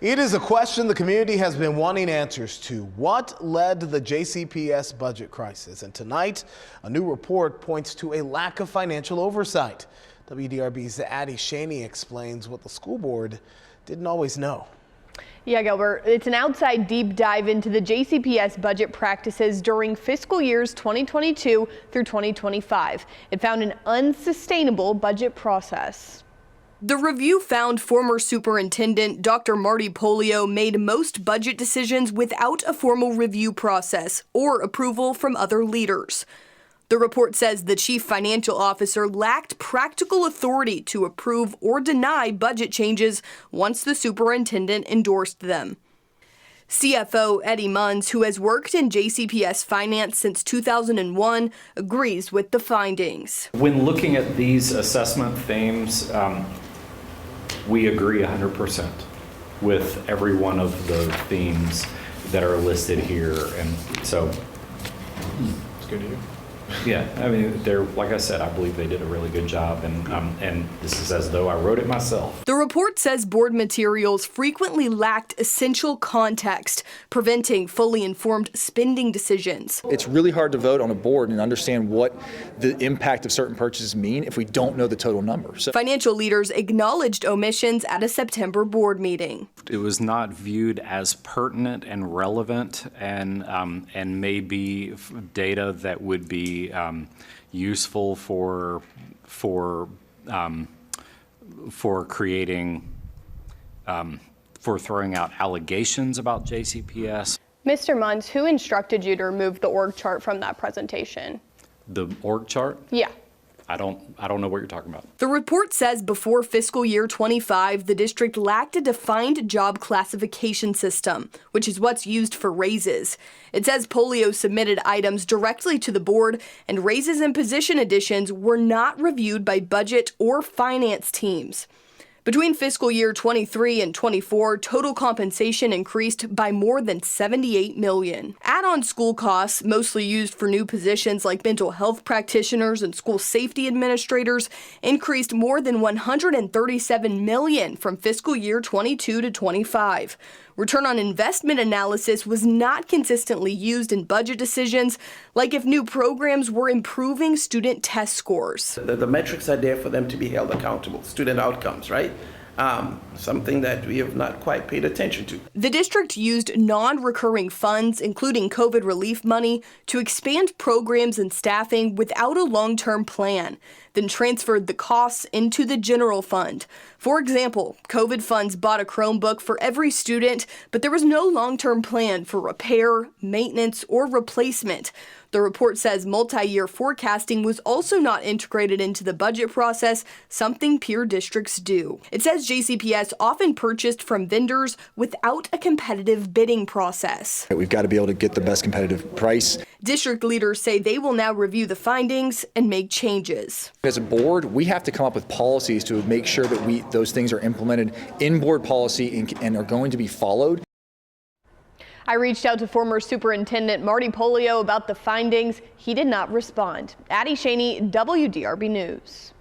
It is a question the community has been wanting answers to. What led to the JCPS budget crisis? And tonight, a new report points to a lack of financial oversight. WDRB's Addie Shaney explains what the school board didn't always know. Yeah, Gilbert, it's an outside deep dive into the JCPS budget practices during fiscal years 2022 through 2025. It found an unsustainable budget process. The review found former Superintendent Dr. Marty Pollio made most budget decisions without a formal review process or approval from other leaders. The report says the chief financial officer lacked practical authority to approve or deny budget changes once the superintendent endorsed them. CFO Eddie Munns, who has worked in JCPS finance since 2001, agrees with the findings. When looking at these assessment themes, we agree 100% with every one of the themes that are listed here, and so it's good to hear. yeah, I mean, they're, like I said, I believe they did a really good job, and this is as though I wrote it myself. The report says board materials frequently lacked essential context, preventing fully informed spending decisions. It's really hard to vote on a board and understand what the impact of certain purchases mean if we don't know the total number. So financial leaders acknowledged omissions at a September board meeting. It was not viewed as pertinent and relevant, and maybe data that would be useful for creating for throwing out allegations about JCPS. Mr. Munns, who instructed you to remove the org chart from that presentation? The org chart? Yeah. I don't know what you're talking about. The report says before fiscal year 25, the district lacked a defined job classification system, which is what's used for raises. It says Pollio submitted items directly to the board, and raises and position additions were not reviewed by budget or finance teams. Between fiscal year 23 and 24, total compensation increased by more than $78 million. Add-on school costs, mostly used for new positions like mental health practitioners and school safety administrators, increased more than $137 million from fiscal year 22 to 25. Return on investment analysis was not consistently used in budget decisions, like if new programs were improving student test scores. The metrics are there for them to be held accountable, student outcomes, right? Something that we have not quite paid attention to. The district used non-recurring funds, including COVID relief money, to expand programs and staffing without a long-term plan, then transferred the costs into the general fund. For example, COVID funds bought a Chromebook for every student, but there was no long-term plan for repair, maintenance, or replacement. The report says multi-year forecasting was also not integrated into the budget process, something peer districts do. It says JCPS often purchased from vendors without a competitive bidding process. we've got to be able to get the best competitive price. District leaders say they will now review the findings and make changes. As a board, we have to come up with policies to make sure that those things are implemented in board policy and are going to be followed. I reached out to former Superintendent Marty Pollio about the findings. He did not respond. Addie Shaney, WDRB News.